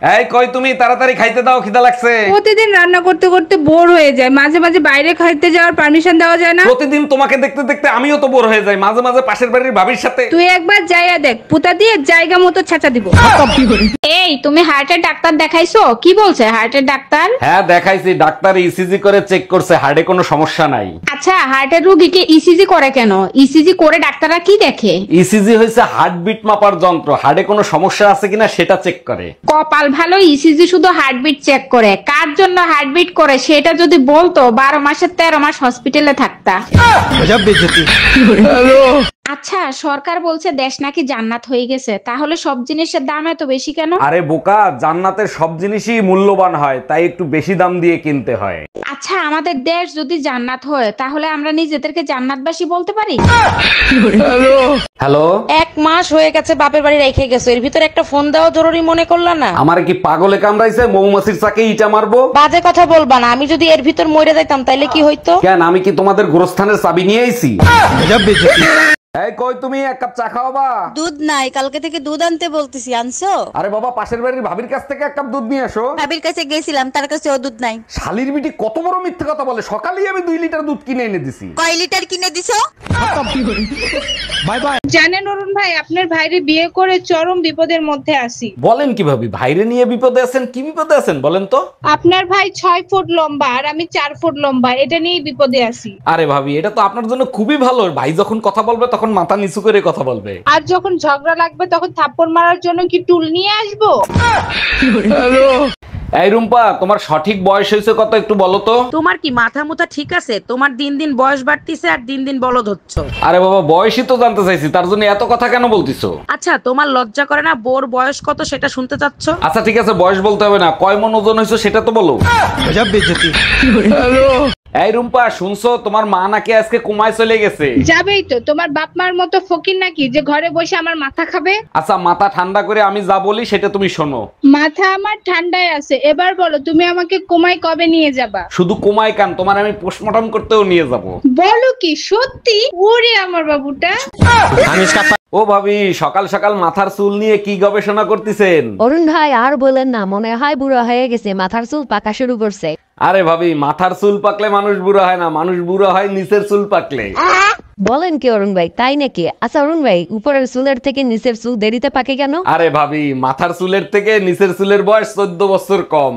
এই কই তুমি, তাড়াতাড়ি খাইতে দাও, খিদা লাগছে। প্রতিদিন রান্না করতে করতে বোর হয়ে যায়, মাঝে মাঝে বাইরে খাইতে যাওয়ার পারমিশন দেওয়া যায় না? প্রতিদিন তোমাকে দেখতে দেখতে আমিও তো বোর হয়ে যাই, মাঝে মাঝে পাশের বাড়ির ভাবির সাথে। তুই একবার যাইয়া দেখ, পুতা দিয়ে জায়গা মতো ছেঁচা দিব। এই তুমি হার্টের ডাক্তার দেখাইছো? কি বলছে হার্টের ডাক্তার? হ্যাঁ দেখাইছি, ডাক্তার ইসিজি করে চেক করছে, হার্টে কোনো সমস্যা নাই। আচ্ছা, হার্টের রোগীকে ইসিজি করে কেন? ইসিজি করে ডাক্তাররা কি দেখে? ইসিজি হয়েছে হার্টবিট মাপার যন্ত্র, হার্টে কোনো সমস্যা আছে কিনা সেটা চেক করে। কপাল ভালো, ইসিজি শুধু হার্টবিট চেক করে। কার জন্য হার্টবিট করে সেটা যদি বলতো 12 মাসের 13 মাস হসপিটালে থাকতা। আচ্ছা, সরকার বলছে দেশ নাকি জান্নাত হয়ে গেছে, তাহলে সব জিনিসের দাম এত বেশি কেন? আরে বোকা, জান্নাতের সব জিনিসই মূল্যবান হয়, তাই একটু বেশি দাম দিয়ে কিনতে হয়। আচ্ছা, আমাদের দেশ যদি জান্নাত হয় তাহলে আমরা নিজেদেরকে জান্নাতবাসী বলতে পারি? হ্যালো, 1 মাস হয়ে গেছে বাপের বাড়ি রেখে গেছো, এর ভিতরে একটা ফোন দেওয়া জরুরি মনে করলা না? আমার কি পাগলে কামড়াইছে, মৌমাছির চাকে ইটা মারবো? বাজে কথা বলবা না, আমি যদি এর ভিতর মরে যাইতাম তাইলে কি হইতো? কেন, আমি কি তোমাদের গোরস্থানের চাবি নিয়ে আইছি? এই কই তুমি, এক কাপ চা খাওয়াবা? দুধ নাই, কালকে থেকে দুধ আনতে বলতেছি, আনছো? আরে বাবা, পাশের বাড়ির ভাবির কাছ থেকে এক কাপ দুধ নিয়ে আসো। ভাবির কাছে গেছিলাম, তার কাছেও দুধ নাই। শালির বিটি কত বড় মিথ্যে কথা বলে, সকালেই আমি 2 লিটার দুধ কিনে এনে দিছি। কয় লিটার কিনে দিছো? Bye bye. জানেন অরুণ ভাই, আপনার ভাইরে বিয়ে করে চরম বিপদের মধ্যে আছি। বলেন কি ভাবি, ভাইরে নিয়ে বিপদে আছেন? কি বিপদে আছেন বলেন তো? আপনার ভাই 6 ফুট লম্বা আর আমি 4 ফুট লম্বা, এটা নিয়েই বিপদে আছি। আরে ভাবি, এটা তো আপনার জন্য খুবই ভালো, ভাই যখন কথা বলবে তখন মাথা নিচু করে কথা বলবে। আর যখন ঝগড়া লাগবে তখন থাপ্পড় মারার জন্য কি টুল নিয়ে আসবো? এই রুম্পা, তোমার সঠিক বয়স হয়েছে কত একটু বলো তো? তোমার কি মাথা মুথা ঠিক আছে? তোমার দিন দিন বয়স বাড়তিছে আর দিন দিন বলদ হচ্ছ। আরে বাবা, বয়সই তো জানতে চাইছি, তার জন্য এত কথা কেন বলতিছো? আচ্ছা, তোমার লজ্জা করে না বোর বয়স কত সেটা শুনতে চাচ্ছ? আচ্ছা ঠিক আছে, বয়স বলতে হবে না, কয় মন ওজন হয়েছে সেটা তো বলো। এই রুম্পা, শুনছো তোমার মা নাকি আজকে কুমায় চলে গেছে? যাবেই তো, তোমার বাপ মার মতো ফকির নাকি যে ঘরে বসে আমার মাথা খাবে? আচ্ছা, মাথা ঠান্ডা করে আমি যা বলি সেটা তুমি শোনো। মাথা আমার ঠান্ডায় আছে, এবার বলো তুমি আমাকে কোমায় কবে নিয়ে যাবা? শুধু কুমায় কান, তোমার আমি পোস্টমর্টম করতেও নিয়ে যাব। বলো কি সত্যি? ওরে আমার বাবুটা। ও ভাবি, সকাল সকাল মাথার চুল নিয়ে কি গবেষণা করতেছেন? অরুণ ভাই আর বলেন না, মনে হয় বুড়ো হয়ে গেছে, মাথার চুল পাকা শুরু করছে। আরে ভাবি, মাথার চুল পাকলে মানুষ বুড়ো হয় না, মানুষ বুড়ো হয় নিচের চুল পাকলে। বলেন কি অরুণ ভাই, তাই নাকি? আচ্ছা অরুণ ভাই, উপরের চুলের থেকে নিচের চুল দেরিতে পাকে কেন? আরে ভাবি, মাথার চুলের থেকে নিচের চুলের বয়স 14 বছর কম।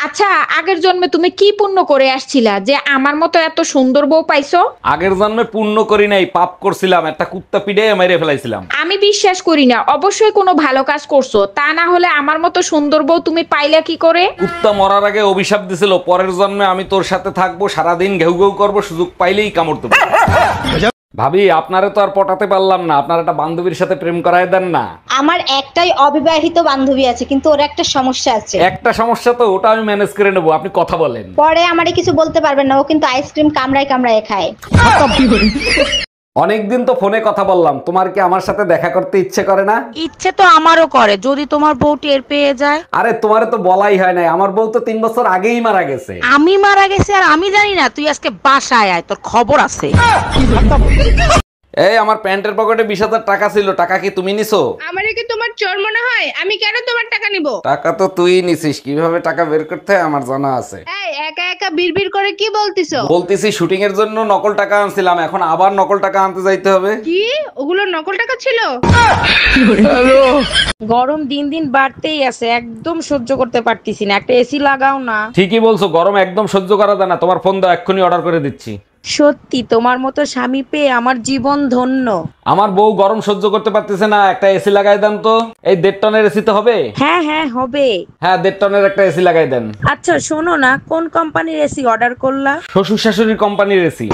আচ্ছা, আগের জন্মে তুমি কি পুণ্য করে আসছিলা যে আমার মতো এত সুন্দর বউ পাইছো? আগের জন্মে পুণ্য করি নাই, পাপ করছিলাম, একটা কুত্তা পিঠে মেরে ফেলাইছিলাম। আমি বিশ্বাস করি না, অবশ্যই কোনো ভালো কাজ করছো, তা না হলে আমার মতো সুন্দর বউ তুমি পাইলা কি করে? কুত্তা মরার আগে অভিশাপ দিছিল, পরের জন্মে আমি তোর সাথে থাকবো, সারাদিন ঘেউ ঘেউ করবো, সুযোগ পাইলেই কামড় দেবো। ভাবি, আপনারে তো আর পটাতে পারলাম না, আপনার একটা বান্ধবীর সাথে প্রেম করায় দেন না। আমার একটাই অবিবাহিত বান্ধবী আছে, কিন্তু ওর একটা সমস্যা আছে। একটা সমস্যা তো, ওটা আমি ম্যানেজ করে নেবো, আপনি কথা বলেন। পরে আমারে কিছু বলতে পারবেন না, ও কিন্তু আইসক্রিম কামড়ায় কামড়ায় খায়। অনেকদিন তো ফোনে কথা বললাম, তোমার কি আমার সাথে দেখা করতে ইচ্ছে করে না? ইচ্ছে তো আমারও করে, যদি তোমার বউ টের পেয়ে যায়। আরে তোমারে তো বলাই হয় নাই, আমার বউ তো 3 বছর আগেই মারা গেছে। আমি মারা গেছি আর আমি জানি না? তুই আজকে বাসায় আয়, তোর খবর আছে। এই, আমার প্যান্টের পকেটে 20,000 টাকা ছিল, টাকা কি তুমি নিছো? আমারে কি তোমার চোর মনে হয়? আমি কেন তোমার টাকা নিব? টাকা তো তুই নিছিস, কিভাবে টাকা বের করতে হয় আমার জানা আছে। এই একা একা বিড়বিড় করে কি বলতিছো? বলতেছি শুটিং এর জন্য নকল টাকা আনছিলাম, এখন আবার নকল টাকা আনতে যাইতে হবে। কি ওগুলো নকল টাকা ছিল? গরম দিন দিন বাড়তেই আছে, একদম সহ্য করতে পারতেছি না, একটা এসি লাগাও না। ঠিকই বলছো, গরম একদম সহ্য করা যায় না, তোমার ফোন দাও, এক্ষুনি অর্ডার করে দিচ্ছি। সত্যি তোমার মতো স্বামী পেয়ে আমার জীবন ধন্য। আমার বউ গরম সহ্য করতে পারতেছে না, একটা এসি লাগাই দেন তো। এই 1.5 টনের এসি তো হবে? হ্যাঁ হ্যাঁ হবে। হ্যাঁ, 1.5 টনের একটা এসি লাগাই দেন। আচ্ছা শোনো না, কোন কোম্পানির এসি অর্ডার করলা? শ্বশুর শাশুড়ির কোম্পানির এসি।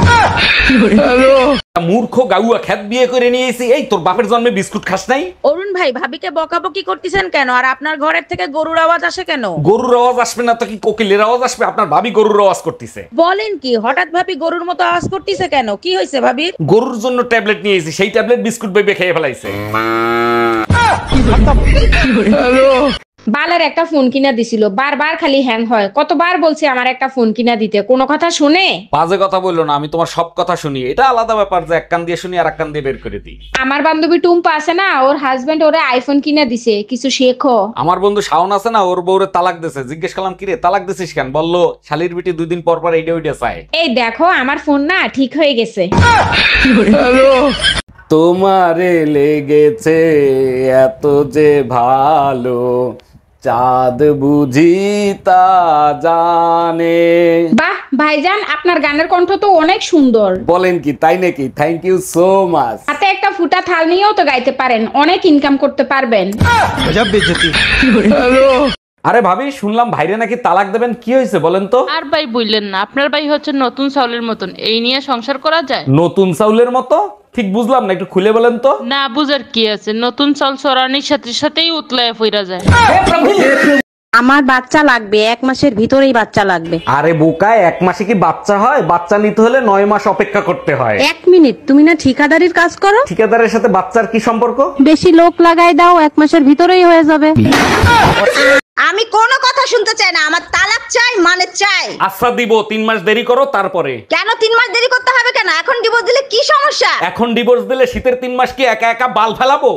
মূর্খ গাউয়া, খ্যাত বিয়ে করে নিয়েছি। এই, তোর বাপের জন্মে বিস্কুট খাস নাই? অরুণ ভাই, ভাবিকে বকাবকি করতেছেন কেন? আর আপনার ঘরের থেকে গরুর আওয়াজ আসে কেন? গরুর আওয়াজ আসবে না তো কি কোকিলের আওয়াজ আসবে? আপনার ভাবি গরুর আওয়াজ করতেছে। বলেন কি, হঠাৎ ভাবি গরুর মতো আওয়াজ করতেছে কেন? কি হয়েছে ভাবির? গরুর জন্য ট্যাবলেট নিয়েছি, সেই ট্যাবলেট বিস্কুট বেবে খেয়ে ফেলাইছে। বালের একটা ফোন কিনা দিছিল, বারবার খালি হ্যাং হয়। কতবার বলছি আমার একটা ফোন কিনা দিতে, কোনো কথা শুনে? বাজে কথা বললো না, আমি তোমার সব কথা শুনি। এটা আলাদা ব্যাপার যে এক কান দিয়ে শুনি আর এক কান দিয়ে বের করে দিই। আমার বান্ধবী টুম্পা আছে না, ওর হাজবেন্ড ওরে আইফোন কিনা দিছে, কিছু শেখো। আমার বন্ধু শাওন আছে না, ওর বউরে তালাক দিছে। জিজ্ঞেস করলাম কিরে তালাক দিছিস কেন, বললো শালির বিটি 2 দিন পর পর এইটা ওইটা চায়। এই দেখো আমার ফোন না ঠিক হয়ে গেছে। তোমারে লেগেছে এত যে ভালো, চাঁদ বুঝি তা জানে। বাহ ভাইজান, আপনার গানের কণ্ঠ তো অনেক সুন্দর। বলেন কি, তাই নাকি? Thank you so much. হাতে একটা ফুটা থাল নিয়েও তো গাইতে পারেন, অনেক ইনকাম করতে পারবেন। আরে ভাবি, শুনলাম ভাইরে নাকি তালাক দেবেন, কি হয়েছে বলেন তো? আর ভাই বললেন না, আপনার ভাই হচ্ছে নতুন চাউলের মতন, এই নিয়ে সংসার করা যায়? নতুন চাউলের মতো? ঠিক বুঝলাম না, একটু খুলে বলেন তো। না বুঝার কি আছে, নতুন চাল চড়ানির সাথে সাথেই উতলায় ফিরা যায়। আমার বাচ্চা লাগবে, 1 মাসের ভিতরেই বাচ্চা লাগবে। আরে বোকা, 1 মাসে কি বাচ্চা হয়? বাচ্চা নিতে হলে 9 মাস অপেক্ষা করতে হয়। 1 মিনিট, তুমি না ঠিকাদারির কাজ করো? ঠিকাদারের সাথে বাচ্চার কি সম্পর্ক? বেশি লোক লাগাই দাও, 1 মাসের ভিতরেই হয়ে যাবে। আমি কোনো কথা শুনতে চাই না, আমার তালাক চাই মানে চাই। আচ্ছা দিব, 3 মাস দেরি করো তারপরে। কেন 3 মাস দেরি করতে হবে কেন? এখন ডিভোর্স দিলে কি সমস্যা? এখন ডিভোর্স দিলে শীতের 3 মাস কি একা একা বাল ফেলাবো?